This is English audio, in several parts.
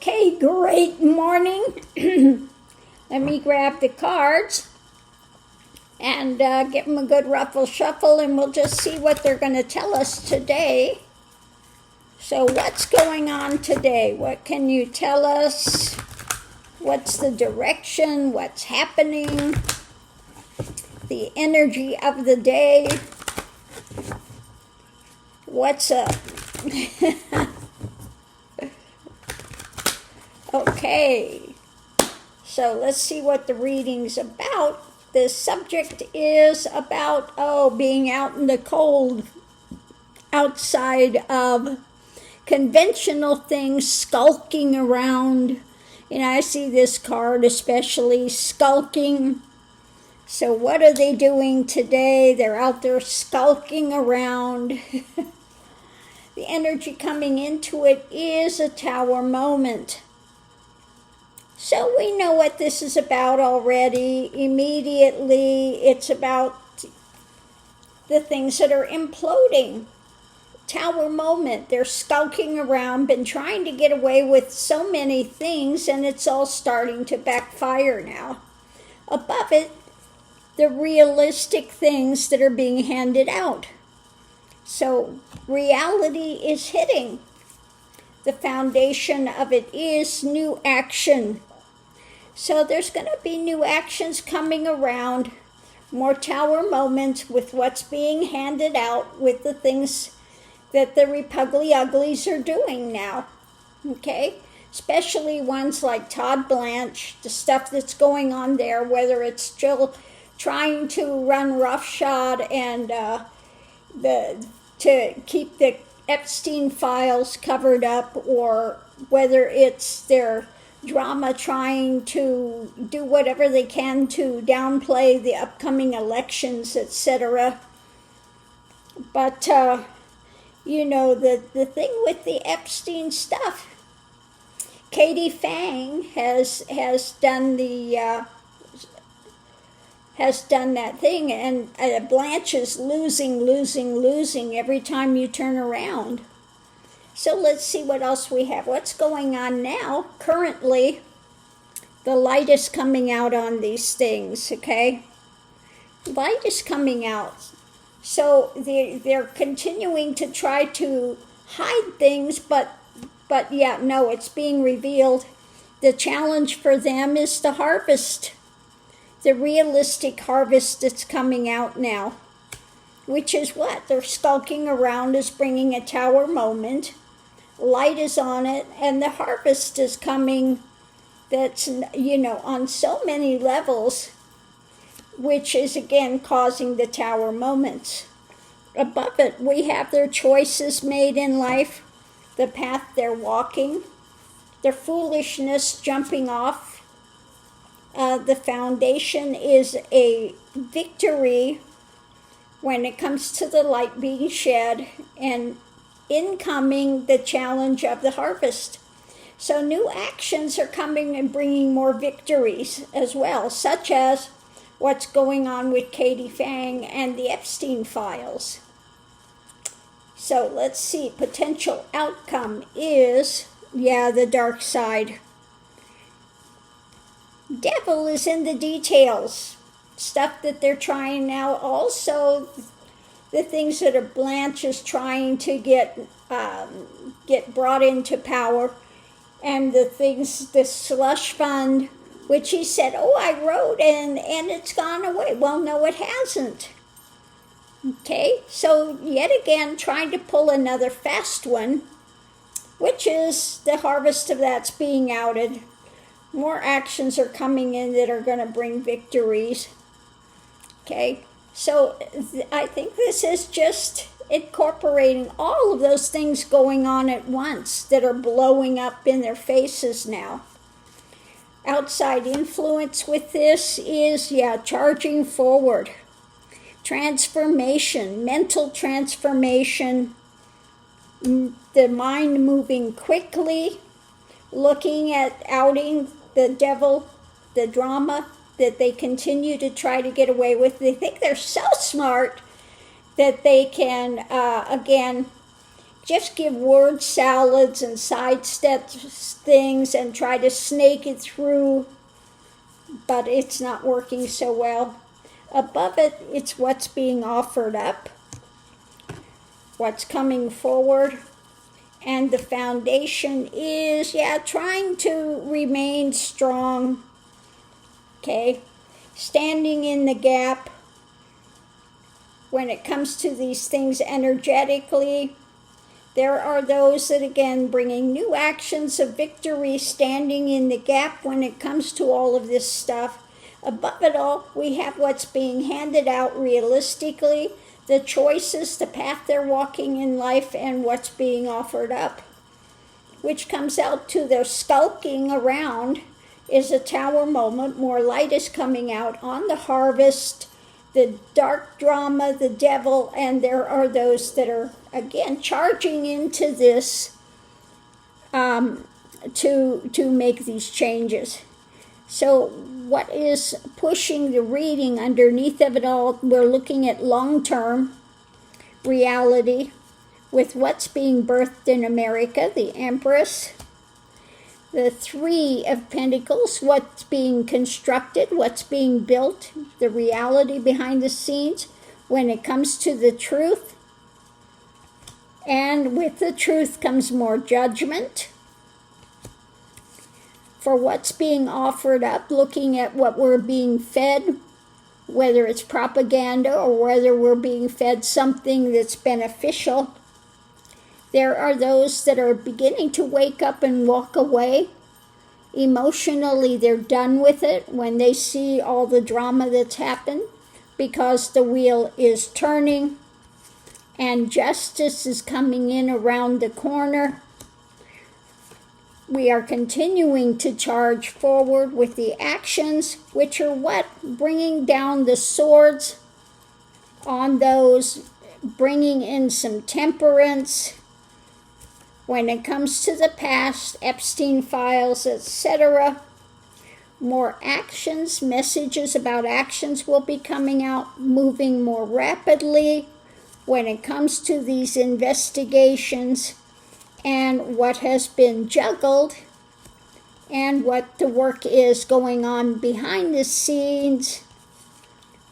Okay, great morning. Let me grab the cards and give them a good ruffle shuffle, and we'll just see what they're going to tell us today. So what's going on today? What can you tell us? What's the direction? What's happening? The energy of the day. What's up? Okay, so let's see what the reading's about. The subject is about, being out in the cold, outside of conventional things, skulking around. You know, I see this card especially, skulking. So what are they doing today? They're out there skulking around. The energy coming into it is a tower moment. So we know what this is about already. Immediately, it's about the things that are imploding. Tower moment. They're skulking around, been trying to get away with so many things, and it's all starting to backfire now. Above it, the realistic things that are being handed out. So reality is hitting. The foundation of it is new action. So there's going to be new actions coming around, more tower moments with what's being handed out, with the things that the Repugly Uglies are doing now. Okay? Especially ones like Todd Blanche, the stuff that's going on there, whether it's still trying to run roughshod and to keep the Epstein files covered up, or whether it's their drama trying to do whatever they can to downplay the upcoming elections, etc. But, the thing with the Epstein stuff, Katie Fang has done that thing, and Blanche is losing every time you turn around. So let's see what else we have. What's going on now? Currently, the light is coming out on these things, okay? Light is coming out. So they're continuing to try to hide things, but yeah, no, it's being revealed. The challenge for them is the harvest. The realistic harvest that's coming out now, which is what? They're skulking around is bringing a tower moment. Light is on it, and the harvest is coming that's, on so many levels, which is, again, causing the tower moments. Above it, we have their choices made in life, the path they're walking, their foolishness jumping off. The foundation is a victory when it comes to the light being shed, and incoming the challenge of the harvest. So new actions are coming and bringing more victories as well, such as what's going on with Katie Fang and the Epstein files. So let's see, potential outcome is, the dark side. Devil is in the details. Stuff that they're trying now. Also, the things that are Blanche is trying to get brought into power. And the things, the slush fund, which he said, I wrote and it's gone away. Well, no, it hasn't. Okay, so yet again, trying to pull another fast one, which is the harvest of that's being outed. More actions are coming in that are going to bring victories. Okay, so I think this is just incorporating all of those things going on at once that are blowing up in their faces now. Outside influence with this is, charging forward. Transformation, mental transformation, the mind moving quickly, looking at outing the devil, the drama that they continue to try to get away with. They think they're so smart that they can, again, just give word salads and sidestep things and try to snake it through, but it's not working so well. Above it, it's what's being offered up, what's coming forward, and the foundation is, trying to remain strong, okay? Standing in the gap when it comes to these things energetically. There are those that, again, bringing new actions of victory, standing in the gap when it comes to all of this stuff. Above it all, we have what's being handed out realistically, the choices, the path they're walking in life, and what's being offered up. Which comes out to their skulking around is a tower moment. More light is coming out on the harvest, the dark drama, the devil, and there are those that are, again, charging into this to make these changes. So what is pushing the reading underneath of it all? We're looking at long-term reality with what's being birthed in America, the Empress, the Three of Pentacles, what's being constructed, what's being built, the reality behind the scenes when it comes to the truth. And with the truth comes more judgment. For what's being offered up, looking at what we're being fed, whether it's propaganda or whether we're being fed something that's beneficial. There are those that are beginning to wake up and walk away. Emotionally, they're done with it when they see all the drama that's happened, because the wheel is turning and justice is coming in around the corner. We are continuing to charge forward with the actions, which are what? Bringing down the swords on those, bringing in some temperance. When it comes to the past, Epstein files, etc., more actions, messages about actions will be coming out, moving more rapidly when it comes to these investigations and what has been juggled and what the work is going on behind the scenes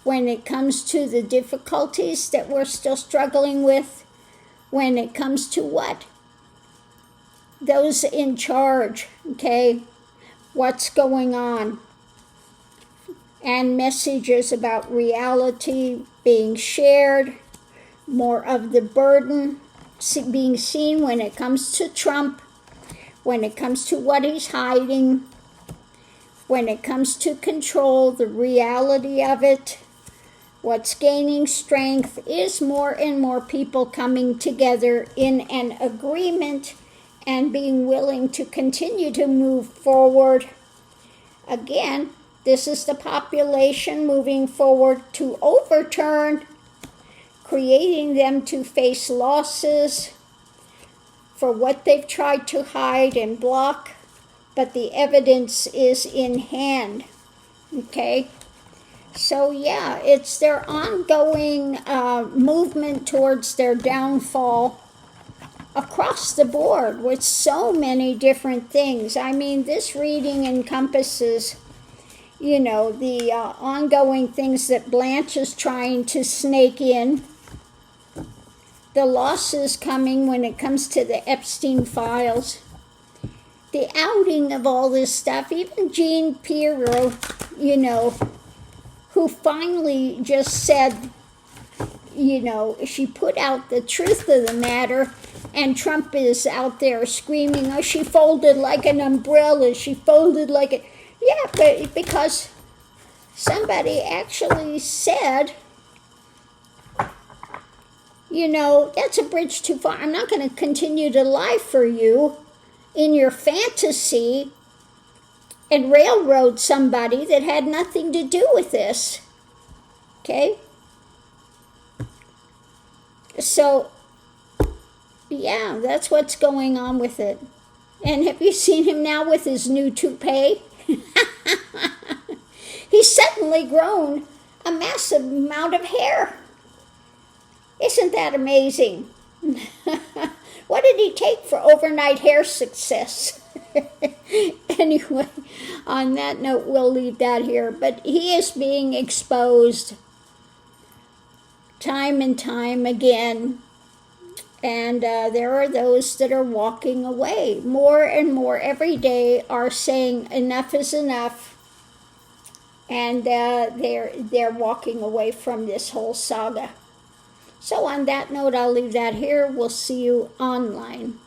when it comes to the difficulties that we're still struggling with, when it comes to what? Those in charge, okay, what's going on, and messages about reality being shared, more of the burden being seen when it comes to Trump, when it comes to what he's hiding, when it comes to control, the reality of it. What's gaining strength is more and more people coming together in an agreement and being willing to continue to move forward. Again, this is the population moving forward to overturn, creating them to face losses for what they've tried to hide and block, but the evidence is in hand, okay? So yeah, it's their ongoing movement towards their downfall across the board with so many different things. I mean, this reading encompasses, you know, the ongoing things that Blanche is trying to snake in, the losses coming when it comes to the Epstein files, the outing of all this stuff, even Jean Pirro, you know, who finally just said, you know, she put out the truth of the matter, and Trump is out there screaming, oh, she folded like an umbrella, she folded like a... Yeah, but because somebody actually said, you know, that's a bridge too far. I'm not going to continue to lie for you in your fantasy and railroad somebody that had nothing to do with this. Okay? So, yeah, that's what's going on with it. And have you seen him now with his new toupee? He's suddenly grown a massive amount of hair. Isn't that amazing? What did he take for overnight hair success? Anyway, on that note, we'll leave that here. But he is being exposed time and time again. And there are those that are walking away. More and more every day are saying enough is enough. And they're walking away from this whole saga. So on that note, I'll leave that here. We'll see you online.